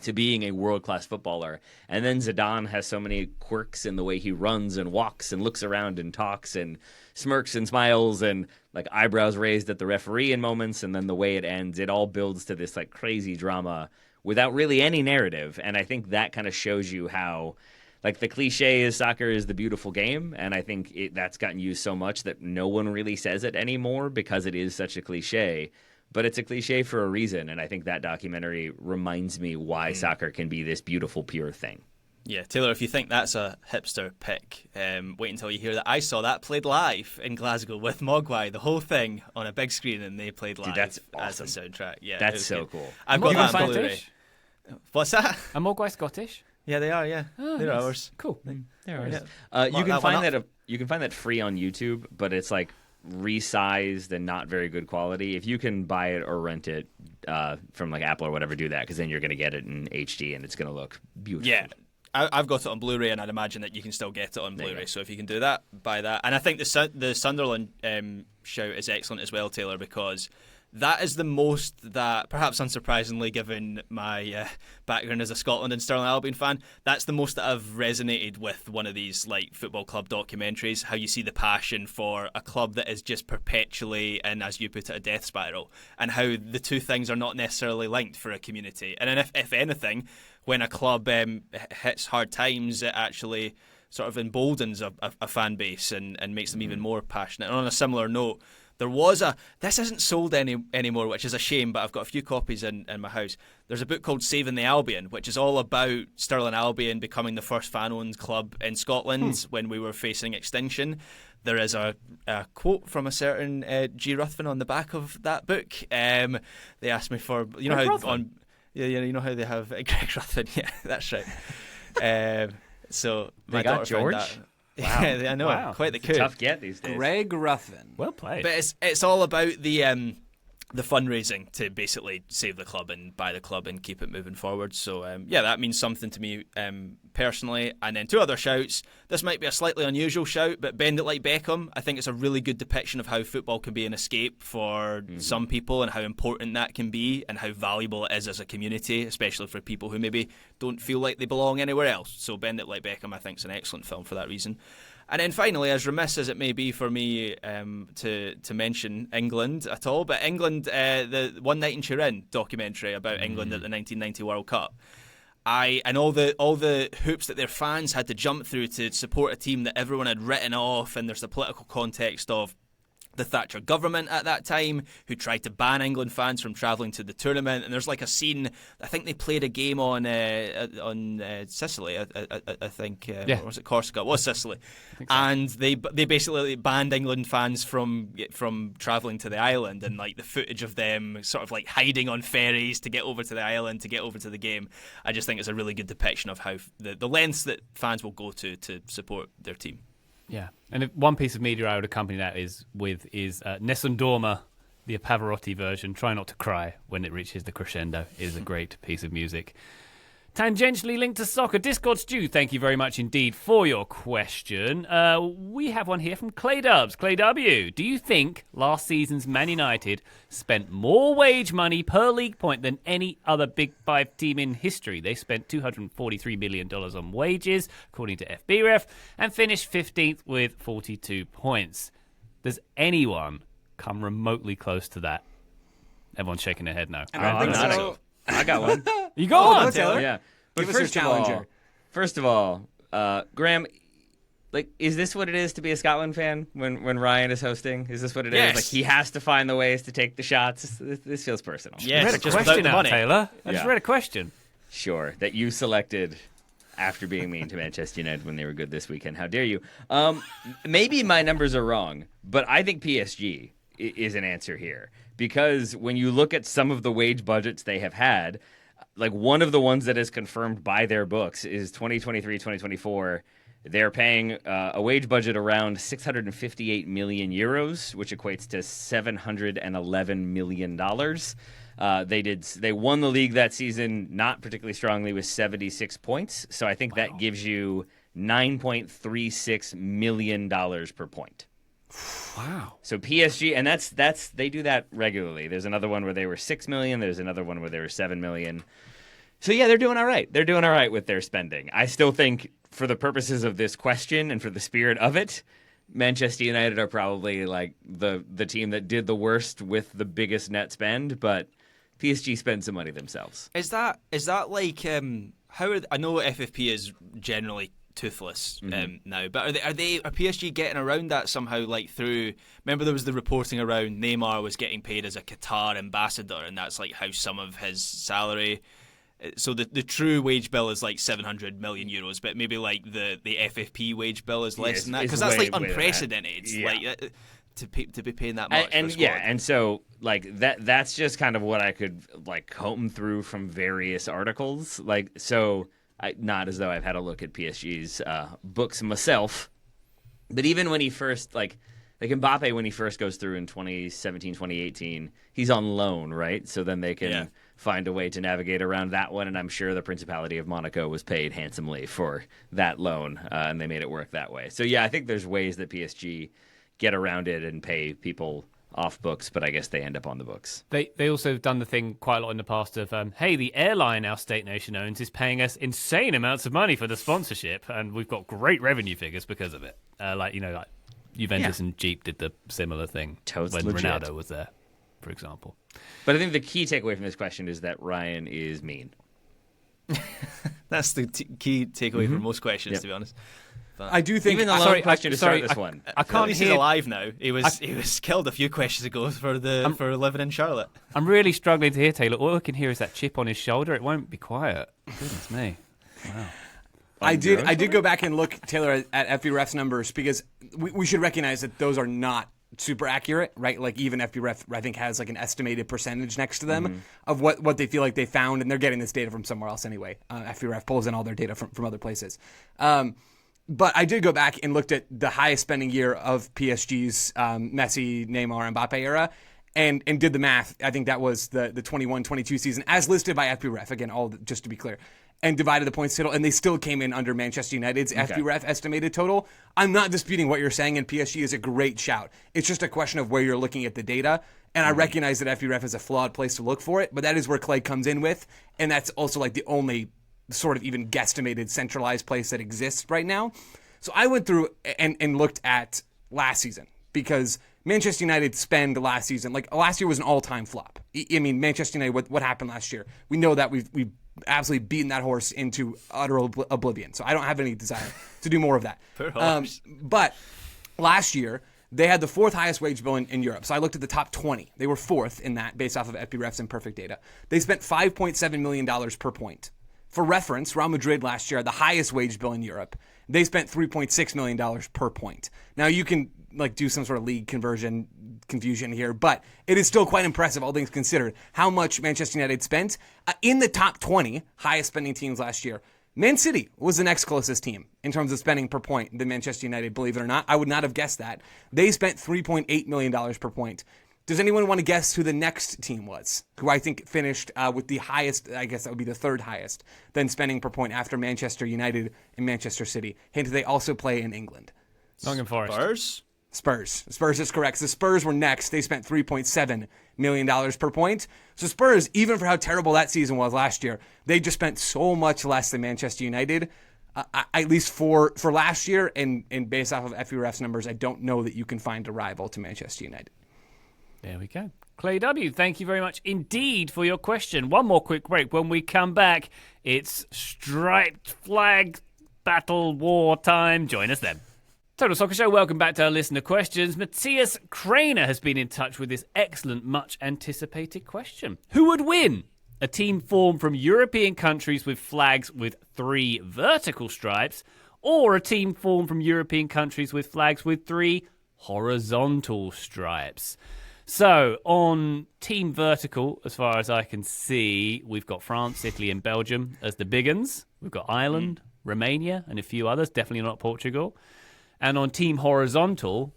to being a world-class footballer. And then Zidane has so many quirks in the way he runs and walks and looks around and talks and smirks and smiles and like eyebrows raised at the referee in moments, and then the way it ends, it all builds to this like crazy drama without really any narrative. And I think that kind of shows you how like the cliche is soccer is the beautiful game, and I think that's gotten used so much that no one really says it anymore because it is such a cliche. But it's a cliche for a reason, and I think that documentary reminds me why soccer can be this beautiful, pure thing. Yeah, Taylor, if you think that's a hipster pick, wait until you hear that. I saw that played live in Glasgow with Mogwai, the whole thing on a big screen, and they played live. Dude, that's awesome. As a soundtrack. Yeah, that's so cool. I've got that on Blu-ray. Scottish? What's that? Are Mogwai Scottish? Yeah, they are. Yeah, Oh, they're nice. ours. Cool. They're ours. You can find that you can find that free on YouTube, but it's like resized and not very good quality. If you can buy it or rent it from like Apple or whatever, do that, because then you're going to get it in HD and it's going to look beautiful. Yeah. I've got it on Blu-ray, and I'd imagine that you can still get it on Blu-ray. So if you can do that, buy that. And I think the Sunderland shout is excellent as well, Taylor, because that is the most that, perhaps unsurprisingly given my background as a Scotland and Stirling Albion fan, that's the most that I've resonated with one of these like football club documentaries, how you see the passion for a club that is just perpetually, and as you put it, a death spiral, and how the two things are not necessarily linked for a community. And then if anything, when a club hits hard times, it actually sort of emboldens a fan base and makes them even more passionate. And on a similar note, there was this isn't sold anymore, which is a shame, but I've got a few copies in my house. There's a book called Saving the Albion, which is all about Stirling Albion becoming the first fan-owned club in Scotland when we were facing extinction. There is a quote from a certain G. Ruthven on the back of that book. They asked me for, you know, you know how they have Greg Ruthven. Yeah, that's right. So my got daughter George? found that. Wow. Yeah, I know, Wow. quite the It's coup. a tough get these days. Greg Ruffin. Well played. But it's all about the fundraising to basically save the club and buy the club and keep it moving forward. So yeah, that means something to me personally. And then two other shouts. This might be a slightly unusual shout, but Bend It Like Beckham. I think it's a really good depiction of how football can be an escape for some people, and how important that can be, and how valuable it is as a community, especially for people who maybe don't feel like they belong anywhere else. So Bend It Like Beckham, I think, is an excellent film for that reason. And then finally, as remiss as it may be for me to mention England at all, but England, the One Night in Turin documentary about England at the 1990 World Cup, and all the hoops that their fans had to jump through to support a team that everyone had written off, and there's the political context of the Thatcher government at that time, who tried to ban England fans from travelling to the tournament. And there's like a scene, I think they played a game on Sicily, I think, Yeah. or was it Corsica? It was Sicily. So. And they basically banned England fans from travelling to the island, and like the footage of them sort of like hiding on ferries to get over to the island, to get over to the game. I just think it's a really good depiction of how the lengths that fans will go to support their team. Yeah, and one piece of media I would accompany that is Nessun Dorma, the Pavarotti version. Try not to cry when it reaches the crescendo. It is a great piece of music. Tangentially linked to soccer, Discord Stew, thank you very much indeed for your question. We have one here from Clay Dubs. Clay W, do you think last season's Man United spent more wage money per league point than any other Big Five team in history? They spent $243 million on wages, according to FBref, and finished 15th with 42 points. Does anyone come remotely close to that? Everyone's shaking their head no. I don't think so. I got one. You got one, Taylor. Yeah. But Give us your challenger. First of all, Graham, like, is this what it is to be a Scotland fan when Ryan is hosting? Is this what it is? Yes. Like, he has to find the ways to take the shots. This feels personal. Yes, I read a just without question the out, money. Taylor. I just Yeah. read a question. Sure, that you selected after being mean to Manchester United when they were good this weekend. How dare you? Maybe my numbers are wrong, but I think PSG is an answer here. Because when you look at some of the wage budgets they have had, like one of the ones that is confirmed by their books is 2023-2024. They're paying a wage budget around 658 million euros, which equates to $711 million. They won the league that season not particularly strongly with 76 points. So I think that gives you $9.36 million per point. Wow. So PSG, and that's they do that regularly. There's another one where they were 6 million. There's another one where they were 7 million. So yeah, they're doing all right. They're doing all right with their spending. I still think, for the purposes of this question and for the spirit of it, Manchester United are probably like the team that did the worst with the biggest net spend, but PSG spend some money themselves. Is that like how I know FFP is generally toothless now, but are PSG getting around that somehow? Like through, remember there was the reporting around Neymar was getting paid as a Qatar ambassador, and that's like how some of his salary. So the true wage bill is like 700 million euros, but maybe like the FFP wage bill is less than that, because that's like unprecedented. Yeah. Like to be paying that much. And for a squad. and so like that's just kind of what I could like comb through from various articles. Like, so not as though I've had a look at PSG's books myself, but even when he first like Mbappe, when he first goes through in 2017, 2018, he's on loan, right? So then they can find a way to navigate around that one, and I'm sure the Principality of Monaco was paid handsomely for that loan, and they made it work that way. So yeah, I think there's ways that PSG get around it and pay people off books, but I guess they end up on the books. They also have done the thing quite a lot in the past of, hey, the airline our state nation owns is paying us insane amounts of money for the sponsorship, and we've got great revenue figures because of it. Like Juventus and Jeep did the similar thing when legit. Ronaldo was there, for example. But I think the key takeaway from this question is that Ryan is mean. That's the key takeaway from most questions, to be honest. But I do think even the loan question to start this one. I can't he's hear. alive now. He was killed a few questions ago for living in Charlotte. I'm really struggling to hear Taylor. All I can hear is that chip on his shoulder. It won't be quiet. Goodness me. Wow. I did go back and look, Taylor, at FBref's numbers, because we should recognize that those are not super accurate, right? Like even FBref, I think, has like an estimated percentage next to them of what they feel like they found, and they're getting this data from somewhere else anyway. FBref pulls in all their data from other places. But I did go back and looked at the highest spending year of PSG's Messi, Neymar, Mbappe era, and did the math. I think that was the 21-22 season, as listed by FBref. Again, just to be clear. And divided the points total, and they still came in under Manchester United's FBref estimated total. I'm not disputing what you're saying, and PSG is a great shout. It's just a question of where you're looking at the data, and I recognize that FBref is a flawed place to look for it, but that is where Clay comes in with, and that's also like the only sort of even guesstimated centralized place that exists right now. So I went through and looked at last season, because Manchester United spend last season, like last year was an all-time flop. I mean, Manchester United, what happened last year? We know that we've absolutely beaten that horse into utter oblivion. So I don't have any desire to do more of that. But last year, they had the fourth highest wage bill in Europe. So I looked at the top 20. They were fourth in that based off of FBref's imperfect data. They spent $5.7 million per point. For reference, Real Madrid last year had the highest wage bill in Europe. They spent $3.6 million per point. Now you can like do some sort of league confusion here, but it is still quite impressive, all things considered, how much Manchester United spent. In the top 20 highest spending teams last year, Man City was the next closest team in terms of spending per point than Manchester United, believe it or not. I would not have guessed that. They spent $3.8 million per point. Does anyone want to guess who the next team was, who I think finished with the highest, I guess that would be the third highest, then spending per point after Manchester United and Manchester City? Hint, they also play in England. Nottingham Forest. Spurs is correct. The Spurs were next. They spent $3.7 million per point. So Spurs, even for how terrible that season was last year, they just spent so much less than Manchester United, at least for last year. And based off of FBref's numbers, I don't know that you can find a rival to Manchester United. There we go. Clay W., thank you very much indeed for your question. One more quick break. When we come back, it's striped flag battle war time. Join us then. Total Soccer Show, welcome back to our listener questions. Matthias Kraner has been in touch with this excellent, much-anticipated question. Who would win? A team formed from European countries with flags with 3 vertical stripes, or a team formed from European countries with flags with 3 horizontal stripes? So, on Team Vertical, as far as I can see, we've got France, Italy, and Belgium as the big uns. We've got Ireland, Romania, and a few others, definitely not Portugal. And on Team Horizontal,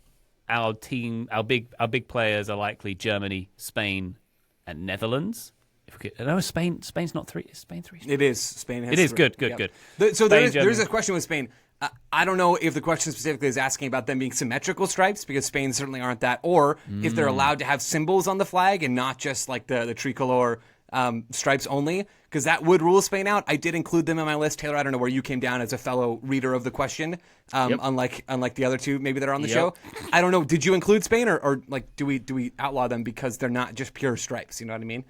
our big players are likely Germany, Spain, and Netherlands. No, Spain's not 3. Is Spain 3? It is. Spain has It is 3. good. So Spain, there is a question with Spain. I don't know if the question specifically is asking about them being symmetrical stripes, because Spain certainly aren't that, or if they're allowed to have symbols on the flag and not just like the tricolor stripes only, because that would rule Spain out. I did include them on my list. Taylor, I don't know where you came down as a fellow reader of the question, unlike the other two maybe that are on the show. I don't know. Did you include Spain, or like do we outlaw them because they're not just pure stripes? You know what I mean?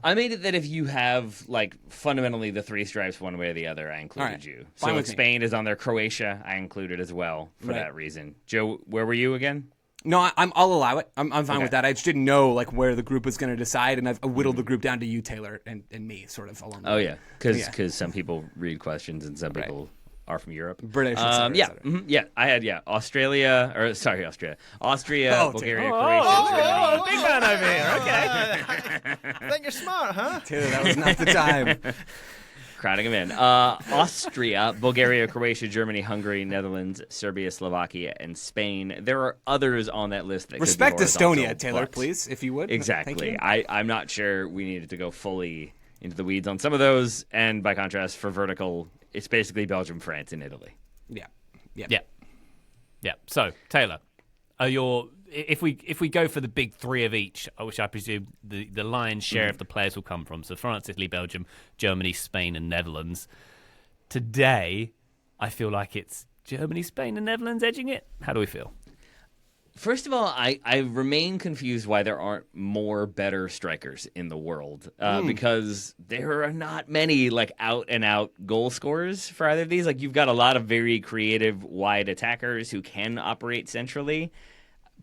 I made it that if you have, like, fundamentally the 3 stripes one way or the other, I included you. Fine So with if Spain is on there, Croatia, I included as well for that reason. Joe, where were you again? No, I'll allow it. I'm fine with that. I just didn't know like where the group was going to decide, and I've whittled the group down to you, Taylor, and me, sort of along the way. Oh, yeah, because some people read questions and some people are from Europe. British, et cetera, et cetera. I had Austria, Bulgaria, Oh, Croatia, big man over here. Okay. I think you're smart, huh? Taylor, that was not the time. crowding them in. Austria, Bulgaria, Croatia, Germany, Hungary, Netherlands, Serbia, Slovakia, and Spain. There are others on that list that Respect could be horizontal, Estonia, Taylor, but- please, if you would. Exactly. Thank you. I'm not sure we needed to go fully into the weeds on some of those. And by contrast, for vertical, it's basically Belgium, France, and Italy. Yeah. Yeah. So, Taylor, if we go for the big 3 of each, which I presume the lion's share of the players will come from, so France, Italy, Belgium, Germany, Spain, and Netherlands. Today, I feel like it's Germany, Spain, and Netherlands edging it. How do we feel? First of all, I remain confused why there aren't more better strikers in the world because there are not many like out and out goal scorers for either of these. Like you've got a lot of very creative wide attackers who can operate centrally.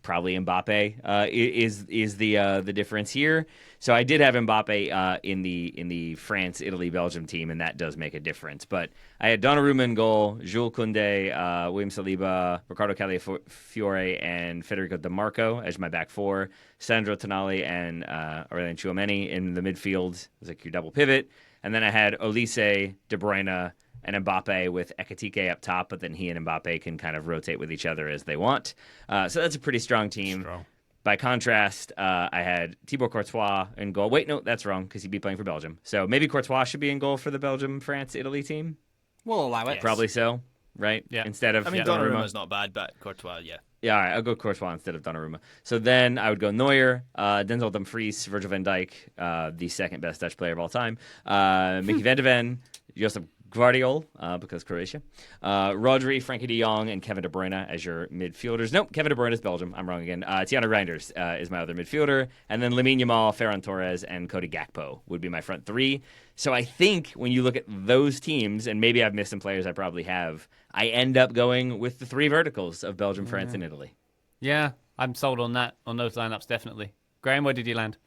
Probably Mbappe is the difference here. So I did have Mbappe in the France, Italy, Belgium team, and that does make a difference. But I had Donnarumma in goal, Jules Koundé, William Saliba, Ricardo Calafiore, and Federico Di Marco as my back 4. Sandro Tonali and Aurelien Tchouameni in the midfield as like your double pivot. And then I had Olise, De Bruyne, and Mbappe with Ekitike up top, but then he and Mbappe can kind of rotate with each other as they want. So that's a pretty strong team. Strong. By contrast, I had Thibaut Courtois in goal. Wait, no, that's wrong because he'd be playing for Belgium. So maybe Courtois should be in goal for the Belgium, France, Italy team? We'll allow it. Probably so, right? Yeah. Instead of Donnarumma's not bad, but Courtois, yeah. Yeah, all right, I'll go Courtois instead of Donnarumma. So then I would go Neuer, Denzel Dumfries, Virgil van Dijk, the second best Dutch player of all time, Mickey van de Ven, Josip Gvardiol, because Croatia, Rodri, Frankie de Jong, and Kevin De Bruyne as your midfielders. Nope, Kevin De Bruyne is Belgium. I'm wrong again. Tiana Reinders is my other midfielder. And then Lamine Yamal, Ferran Torres, and Cody Gakpo would be my front 3. So I think when you look at those teams, and maybe I've missed some players I probably have, I end up going with the 3 verticals of Belgium, France, and Italy. Yeah, I'm sold on that, on those lineups, definitely. Graham, where did you land?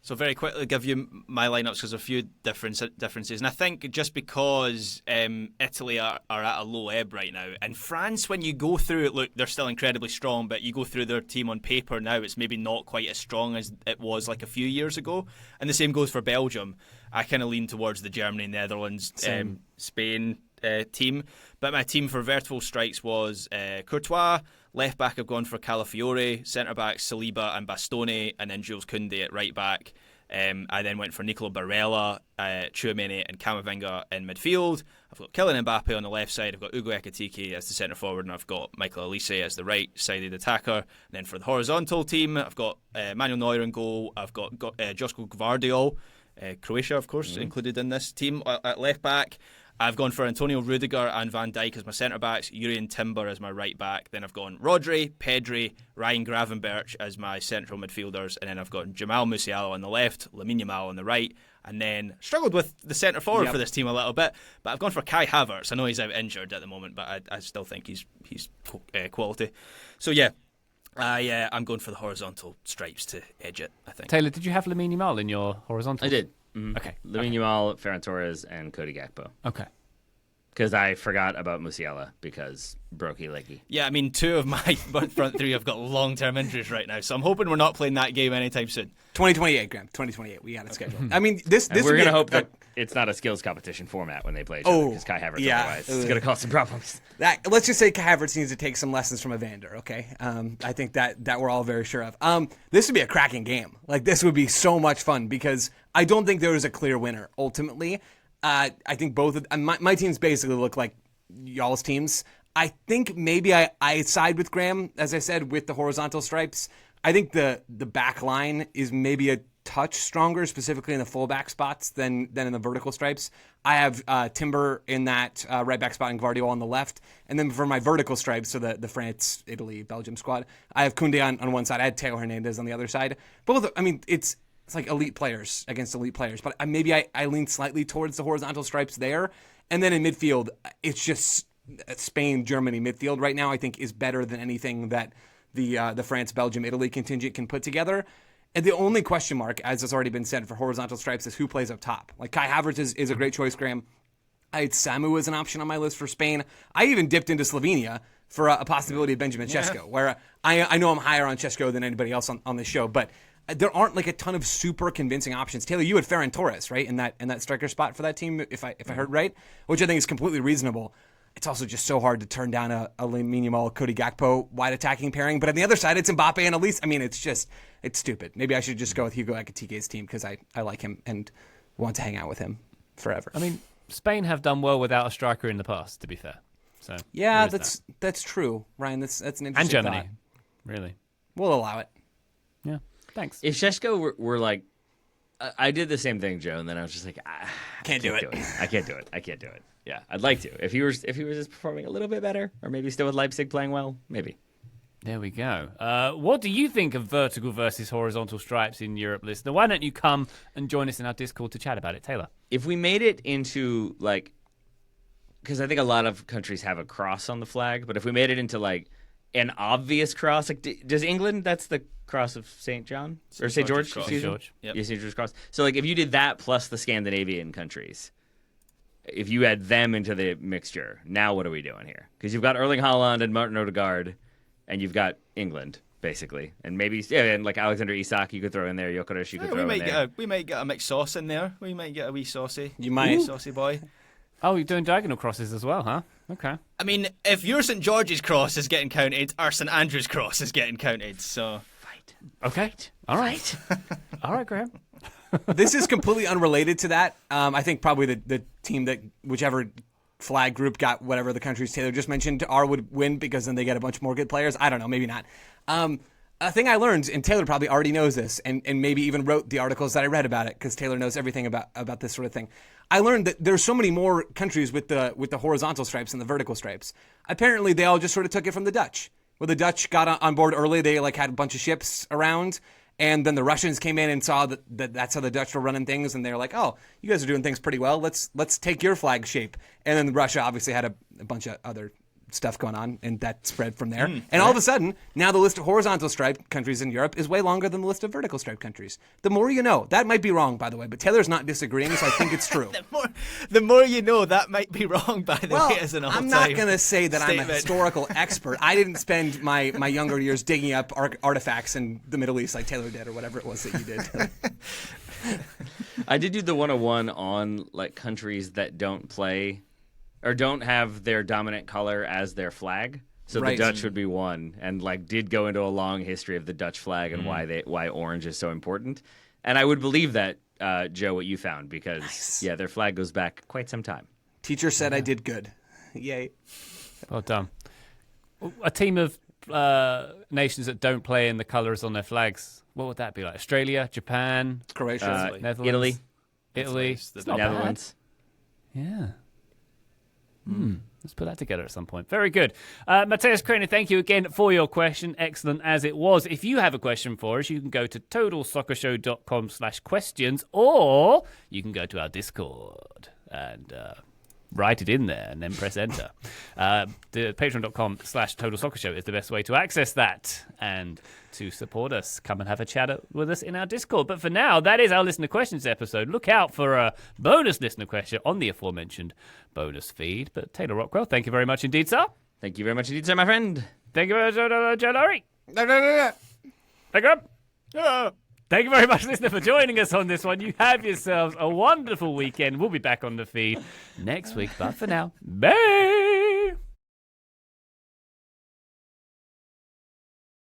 So very quickly give you my lineups because there are a few differences. And I think just because Italy are at a low ebb right now, and France, when you go through it, look, they're still incredibly strong, but you go through their team on paper now, it's maybe not quite as strong as it was like a few years ago. And the same goes for Belgium. I kind of lean towards the Germany, Netherlands, Spain team. But my team for vertical strikes was Courtois. Left back, I've gone for Calafiore. Centre back, Saliba and Bastoni, and then Jules Koundé at right back. I then went for Nicolo Barella, Tchouameni, and Camavinga in midfield. I've got Kylian Mbappe on the left side. I've got Ugo Ekitike as the centre forward, and I've got Michael Olise as the right-sided attacker. And then for the horizontal team, I've got Manuel Neuer in goal. I've got Josko Gvardiol, Croatia, of course, included in this team at left back. I've gone for Antonio Rudiger and Van Dijk as my centre-backs, Jurrien Timber as my right-back. Then I've gone Rodri, Pedri, Ryan Gravenberch as my central midfielders. And then I've got Jamal Musiala on the left, Lamine Yamal on the right. And then struggled with the centre-forward for this team a little bit. But I've gone for Kai Havertz. I know he's out injured at the moment, but I still think he's quality. So, yeah. I'm going for the horizontal stripes to edge it, I think. Taylor, did you have Lamine Yamal in your horizontal? I did. Okay. Lamine Yamal, Ferran Torres, and Cody Gakpo. Okay. Because I forgot about Musiala because brokey leggy. Yeah, I mean, 2 of my front 3 have got long-term injuries right now, so I'm hoping we're not playing that game anytime soon. 2028, Graham. 2028. We got it scheduled. I mean, this we're going to hope that it's not a skills competition format when they play each other because Kai Havertz otherwise it's going to cause some problems. Let's just say Kai Havertz needs to take some lessons from Evander, okay? I think that we're all very sure of. This would be a cracking game. Like, this would be so much fun because I don't think there is a clear winner, ultimately. I think both of my teams basically look like y'all's teams. I think maybe I side with Graham, as I said, with the horizontal stripes. I think the back line is maybe a touch stronger, specifically in the fullback spots than in the vertical stripes. I have Timber in that right back spot and Gvardiol on the left. And then for my vertical stripes, so the France, Italy, Belgium squad, I have Koundé on one side. I had Theo Hernandez on the other side. Both, I mean, it's like elite players against elite players. But maybe I lean slightly towards the horizontal stripes there. And then in midfield, it's just Spain, Germany midfield right now, I think, is better than anything that the France, Belgium, Italy contingent can put together. And the only question mark, as has already been said, for horizontal stripes is who plays up top. Like, Kai Havertz is a great choice, Graham. I had Samu as an option on my list for Spain. I even dipped into Slovenia for a possibility of Benjamin Šeško, where I know I'm higher on Šeško than anybody else on this show, but there aren't like a ton of super convincing options. Taylor, you had Ferran Torres, right, in that striker spot for that team, if I heard right, which I think is completely reasonable. It's also just so hard to turn down a Lamine Yamal, Cody Gakpo wide attacking pairing. But on the other side, it's Mbappe and Elise. I mean, it's stupid. Maybe I should just go with Hugo Ekitike's team because I like him and want to hang out with him forever. I mean, Spain have done well without a striker in the past, to be fair. So yeah, that's true, Ryan. That's an interesting and Germany, thought. Really. We'll allow it. Yeah, thanks. If Šeško were like, I did the same thing, Joe, and then I was just like, Can't do it. I can't do it. Yeah, I'd like to. If he was just performing a little bit better, or maybe still with Leipzig playing well, maybe. There we go. What do you think of vertical versus horizontal stripes in Europe, listener? Why don't you come and join us in our Discord to chat about it, Taylor? If we made it into like, because I think a lot of countries have a cross on the flag, but if we made it into like an obvious cross, like does England? That's the cross of St. John or St. George. Cross. St. George. Yep. Yeah, St. George's cross. So like, if you did that plus the Scandinavian countries. If you add them into the mixture, now what are we doing here? Because you've got Erling Haaland and Martin Odegaard, and you've got England, basically. And maybe, and like Alexander Isak you could throw in there, Gyökeres you could throw in there. We might get a mixed sauce in there. We might get a wee saucy. You might. Saucy boy. Oh, you're doing diagonal crosses as well, huh? Okay. I mean, if your St. George's cross is getting counted, our St. Andrew's cross is getting counted, so... Fight. Okay. All right. All right, Graham. This is completely unrelated to that. I think probably the team that whichever flag group got whatever the countries Taylor just mentioned would win because then they get a bunch more good players. I don't know, maybe not. A thing I learned, and Taylor probably already knows this, and maybe even wrote the articles that I read about it because Taylor knows everything about this sort of thing. I learned that there's so many more countries with the horizontal stripes than the vertical stripes. Apparently, they all just sort of took it from the Dutch. Well, the Dutch got on board early. They like had a bunch of ships around. And then the Russians came in and saw that that's how the Dutch were running things, and they were like, "Oh, you guys are doing things pretty well. Let's take your flag shape." And then Russia obviously had a bunch of other stuff going on, and that spread from there. And all of a sudden, now the list of horizontal striped countries in Europe is way longer than the list of vertical striped countries. The more you know. That might be wrong, by the way, but Taylor's not disagreeing, so I think it's true. the more you know, that might be wrong, by the way, as an all-time I'm not going to say that statement. I'm a historical expert. I didn't spend my younger years digging up artifacts in the Middle East like Taylor did or whatever it was that you did. I did do the 101 on like countries that don't play or don't have their dominant color as their flag. So Right. the Dutch would be one, and like did go into a long history of the Dutch flag and why orange is so important. And I would believe that, Joe, what you found, because their flag goes back quite some time. Teacher said I did good. Yay. Well done. A team of nations that don't play in the colours on their flags. What would that be like? Australia, Japan, Croatia. Netherlands, Italy, Italy. It's It's not bad. Netherlands. Yeah. Let's put that together at some point. Very good. Mateus Craner, thank you again for your question. Excellent as it was. If you have a question for us, you can go to totalsoccershow.com/questions, or you can go to our Discord and write it in there and then press enter. The patreon.com/totalsoccershow is the best way to access that and to support us. Come and have a chat with us in our Discord. But for now, that is our listener questions episode. Look out for a bonus listener question on the aforementioned bonus feed. But Taylor Rockwell, thank you very much indeed, sir. Thank you very much indeed, sir, my friend. Thank you very much, Joe Laurie. Thank you. Thank you very much, listener, for joining us on this one. You have yourselves a wonderful weekend. We'll be back on the feed next week. But for now, bye.